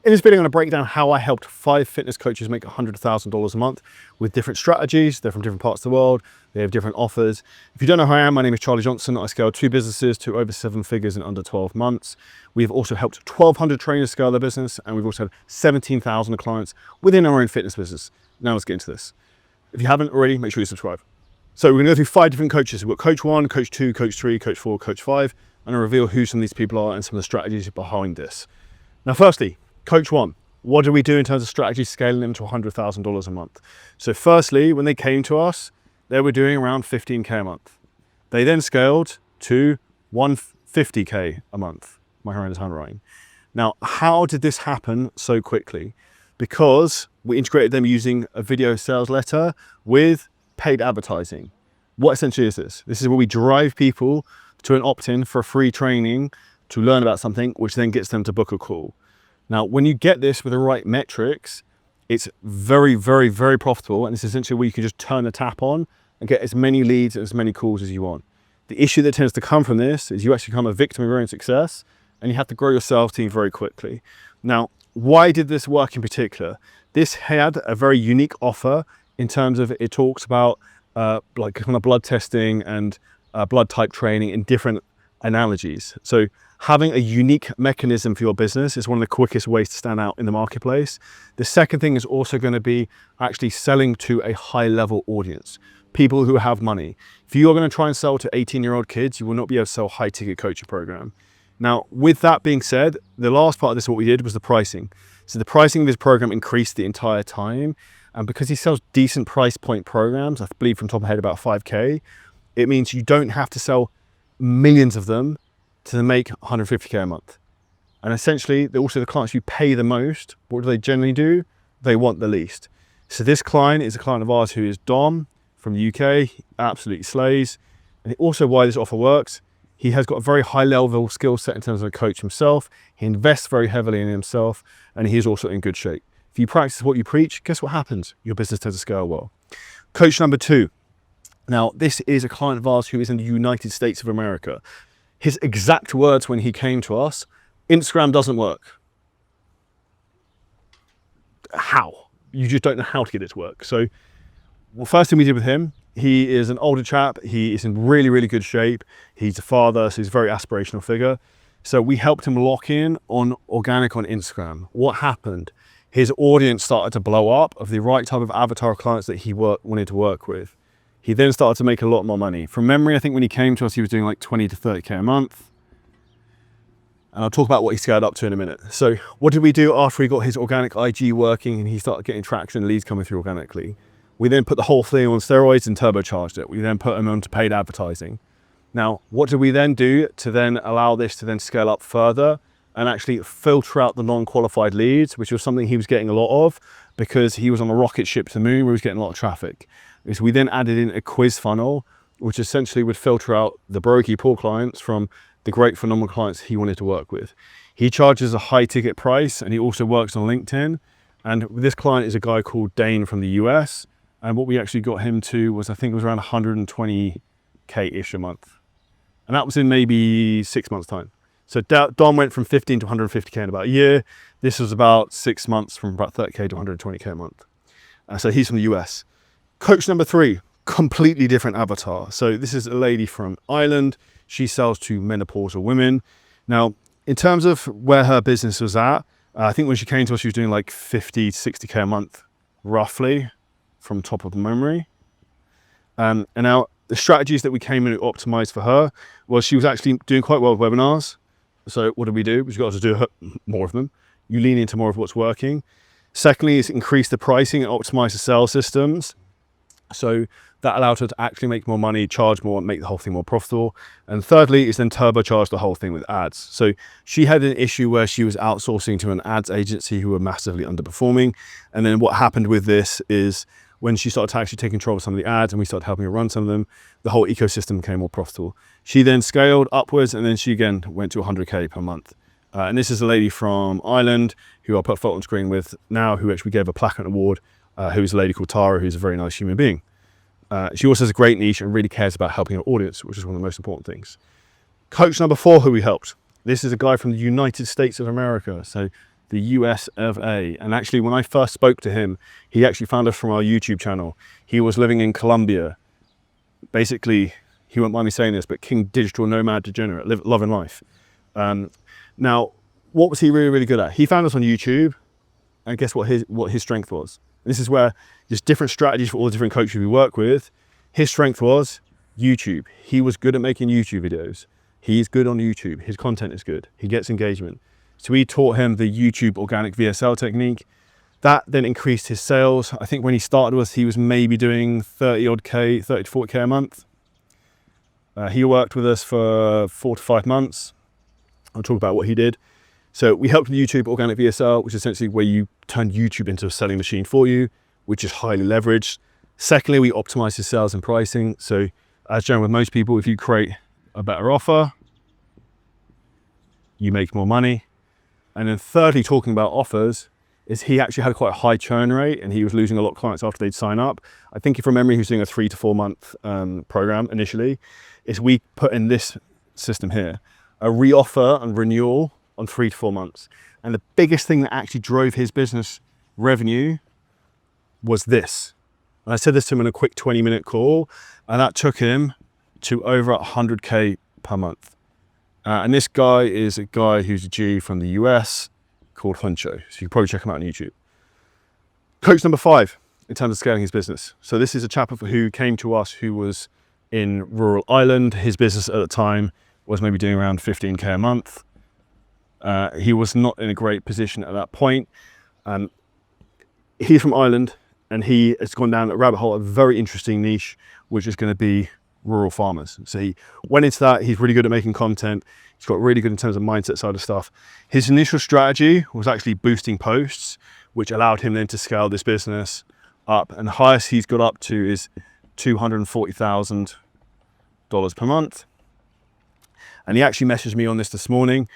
In this video, I'm going to break down how I helped 5 fitness coaches make $100,000 a month with different strategies. They're from different parts of the world. They have different offers. If you don't know who I am, my name is Charlie Johnson. I scaled 2 businesses to over 7 figures in under 12 months. We've also helped 1,200 trainers scale their business, and we've also had 17,000 clients within our own fitness business. Now let's get into this. If you haven't already, make sure you subscribe. So we're going to go through 5 different coaches. We've got Coach 1, Coach 2, Coach 3, Coach 4, Coach 5, and I'll reveal who some of these people are and some of the strategies behind this. Now, firstly, Coach 1. What do we do in terms of strategy scaling them to $100,000 a month? So firstly, when they came to us, they were doing around 15K a month. They then scaled to 150K a month. My horrendous handwriting. Now, how did this happen so quickly? Because we integrated them using a video sales letter with paid advertising. What essentially is this? This is where we drive people to an opt-in for a free training to learn about something, which then gets them to book a call. Now, when you get this with the right metrics, it's very, very, very profitable. And it's essentially where you can just turn the tap on and get as many leads and as many calls as you want. The issue that tends to come from this is you actually become a victim of your own success and you have to grow your sales team very quickly. Now, why did this work in particular? This had a very unique offer in terms of it talks about like kind of blood testing and blood type training in different analogies. So having a unique mechanism for your business is one of the quickest ways to stand out in the marketplace. The second thing is also going to be actually selling to a high level audience, people who have money. If you're going to try and sell to 18-year-old kids, you will not be able to sell a high ticket coaching program. Now, with that being said, the last part of this, what we did was the pricing. So the pricing of this program increased the entire time. And because he sells decent price point programs, I believe from top of my head about 5K, it means you don't have to sell millions of them to make 150K a month. And essentially, also the clients you pay the most, what do they generally do? They want the least. So this client is a client of ours who is Dom from the UK, he absolutely slays. And also why this offer works, he has got a very high level skill set in terms of a coach himself. He invests very heavily in himself, and he's also in good shape. If you practice what you preach, guess what happens? Your business tends to scale well. Coach number 2. Now, this is a client of ours who is in the United States of America. His exact words when he came to us, Instagram doesn't work. How? You just don't know how to get it to work. So, well, first thing we did with him, he is an older chap. He is in really, really good shape. He's a father, so he's a very aspirational figure. So we helped him lock in on organic on Instagram. What happened? His audience started to blow up of the right type of avatar clients that he wanted to work with. He then started to make a lot more money. From memory, I think when he came to us, he was doing like 20 to 30K a month. And I'll talk about what he scaled up to in a minute. So what did we do after he got his organic IG working and he started getting traction and leads coming through organically? We then put the whole thing on steroids and turbocharged it. We then put him onto paid advertising. Now, what did we then do to then allow this to then scale up further and actually filter out the non-qualified leads, which was something he was getting a lot of because he was on a rocket ship to the moon where he was getting a lot of traffic. Is we then added in a quiz funnel, which essentially would filter out the brokey poor clients from the great phenomenal clients he wanted to work with. He charges a high ticket price and he also works on LinkedIn. And this client is a guy called Dane from the US. And what we actually got him to was, I think it was around 120K-ish a month. And that was in maybe 6 months time. So Dom went from 15 to 150K in about a year. This was about 6 months from about 30K to 120K a month. So he's from the US. Coach number 3, completely different avatar. So this is a lady from Ireland. She sells to menopausal women. Now, in terms of where her business was at, I think when she came to us, she was doing like 50 to 60K a month, roughly, from top of the memory. And now the strategies that we came in to optimize for her was she was actually doing quite well with webinars. So what did we do? We've got to do more of them. You lean into more of what's working. Secondly, is increase the pricing and optimize the sales systems. So that allowed her to actually make more money, charge more, and make the whole thing more profitable. And thirdly is then turbocharge the whole thing with ads. So she had an issue where she was outsourcing to an ads agency who were massively underperforming. And then what happened with this is when she started to actually take control of some of the ads and we started helping her run some of them, the whole ecosystem became more profitable. She then scaled upwards and then she again went to 100K per month. And this is a lady from Ireland who I'll put a photo on screen with now, who actually gave a platinum award, who's a lady called Tara, who's a very nice human being. She also has a great niche and really cares about helping her audience, which is one of the most important things. Coach number 4 who we helped. This is a guy from the United States of America. So the US of A. And actually, when I first spoke to him, he actually found us from our YouTube channel. He was living in Colombia. Basically, he won't mind me saying this, but king digital nomad degenerate, loving life. Now, what was he really, really good at? He found us on YouTube, and guess what his strength was? And this is where there's different strategies for all the different coaches we work with. His strength was YouTube. He was good at making YouTube videos. He's good on YouTube. His content is good. He gets engagement. So we taught him the YouTube organic VSL technique. That then increased his sales. I think when he started with us, he was maybe doing 30 to 40K a month. He worked with us for 4 to 5 months. I'll talk about what he did. So we helped with YouTube organic VSL, which is essentially where you turn YouTube into a selling machine for you, which is highly leveraged. Secondly, we optimize his sales and pricing. So as general with most people, if you create a better offer, you make more money. And then thirdly, talking about offers, is he actually had quite a high churn rate and he was losing a lot of clients after they'd sign up. I think from memory, he was doing a 3 to 4 month program initially. Is we put in this system here, a reoffer and renewal on 3 to 4 months. And the biggest thing that actually drove his business revenue was this. And I said this to him in a quick 20-minute call, and that took him to over 100K per month. And this guy is a guy who's a G from the US called Huncho. So you can probably check him out on YouTube. Coach number 5 in terms of scaling his business. So this is a chap who came to us who was in rural Ireland. His business at the time was maybe doing around 15K a month. He was not in a great position at that point. He's from Ireland and he has gone down a rabbit hole, a very interesting niche, which is going to be rural farmers. So he went into that. He's really good at making content. He's got really good in terms of mindset side of stuff. His initial strategy was actually boosting posts, which allowed him then to scale this business up. And the highest he's got up to is $240,000 per month. And he actually messaged me on this morning.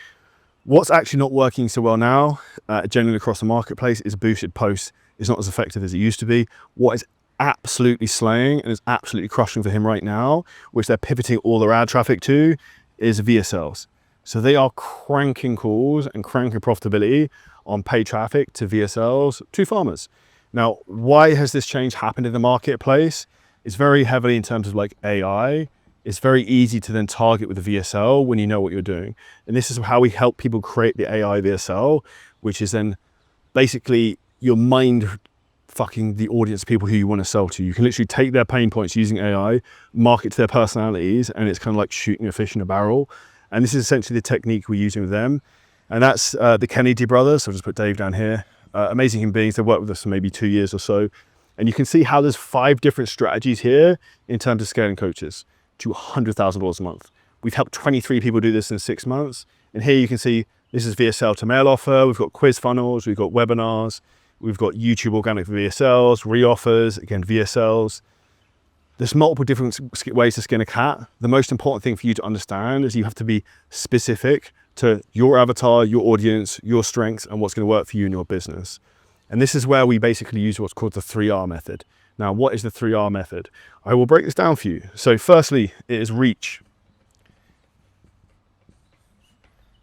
What's actually not working so well now, generally across the marketplace, is boosted posts. It's not as effective as it used to be. What is absolutely slaying and is absolutely crushing for him right now, which they're pivoting all their ad traffic to, is VSLs. So they are cranking calls and cranking profitability on paid traffic to VSLs to farmers. Now, why has this change happened in the marketplace? It's very heavily in terms of like AI. It's very easy to then target with a VSL when you know what you're doing. And this is how we help people create the AI VSL, which is then basically your mind fucking the audience, people who you want to sell to. You can literally take their pain points using AI, market to their personalities, and it's kind of like shooting a fish in a barrel. And this is essentially the technique we're using with them. And that's the Kennedy brothers. So I'll just put Dave down here. Amazing human beings. They've worked with us for maybe 2 years or so. And you can see how there's 5 different strategies here in terms of scaling coaches to $100,000 a month. We've helped 23 people do this in 6 months. And here you can see this is VSL to mail offer. We've got quiz funnels. We've got webinars. We've got YouTube organic VSLs, reoffers, again, VSLs. There's multiple different ways to skin a cat. The most important thing for you to understand is you have to be specific to your avatar, your audience, your strengths, and what's going to work for you in your business. And this is where we basically use what's called the 3R method. Now, what is the 3R method? I will break this down for you. So firstly, it is reach.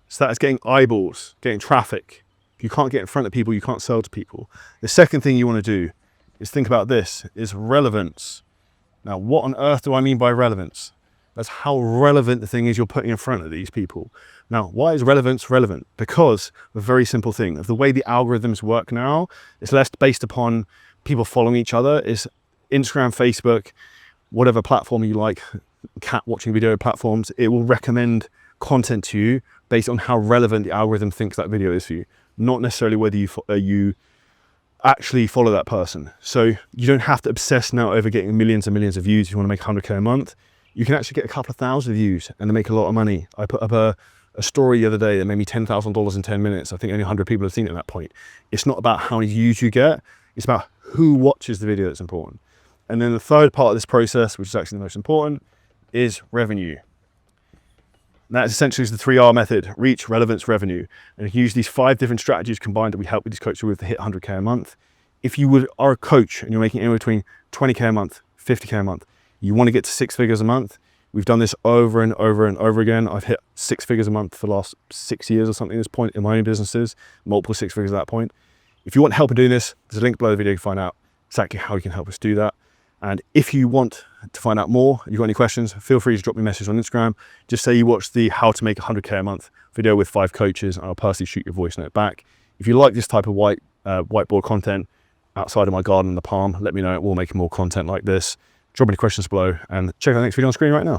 So that is getting eyeballs, getting traffic. If you can't get in front of people, you can't sell to people. The second thing you want to do is think about this, is relevance. Now, what on earth do I mean by relevance? That's how relevant the thing is you're putting in front of these people. Now, why is relevance relevant? Because of a very simple thing. Of the way the algorithms work now, it's less based upon people following each other. It's Instagram, Facebook, whatever platform you like, cat watching video platforms, it will recommend content to you based on how relevant the algorithm thinks that video is for you. Not necessarily whether you actually follow that person. So you don't have to obsess now over getting millions and millions of views if you want to make 100K a month. You can actually get a couple of thousand views and make a lot of money. I put up a story the other day that made me $10,000 in 10 minutes. I think only 100 people have seen it at that point. It's not about how many views you get. It's about who watches the video that's important. And then the third part of this process, which is actually the most important, is revenue. And that essentially is the 3R method: reach, relevance, revenue. And you can use these 5 different strategies combined that we help with these coaches with to hit 100K a month. If you are a coach and you're making anywhere between 20K a month, 50K a month, you want to get to 6 figures a month, We've done this over and over and over again. I've hit 6 figures a month for the last 6 years or something at this point in my own businesses, multiple 6 figures at that point. If you want help in doing this, there's a link below the video to find out exactly how you can help us do that. And if you want to find out more, you've got any questions, feel free to drop me a message on Instagram. Just say you watched the how to make 100K a month video with 5 coaches, and I'll personally shoot your voice note back. If you like this type of whiteboard content outside of my garden in the palm, let me know. We'll make more content like this. Drop any questions below and check out the next video on screen right now.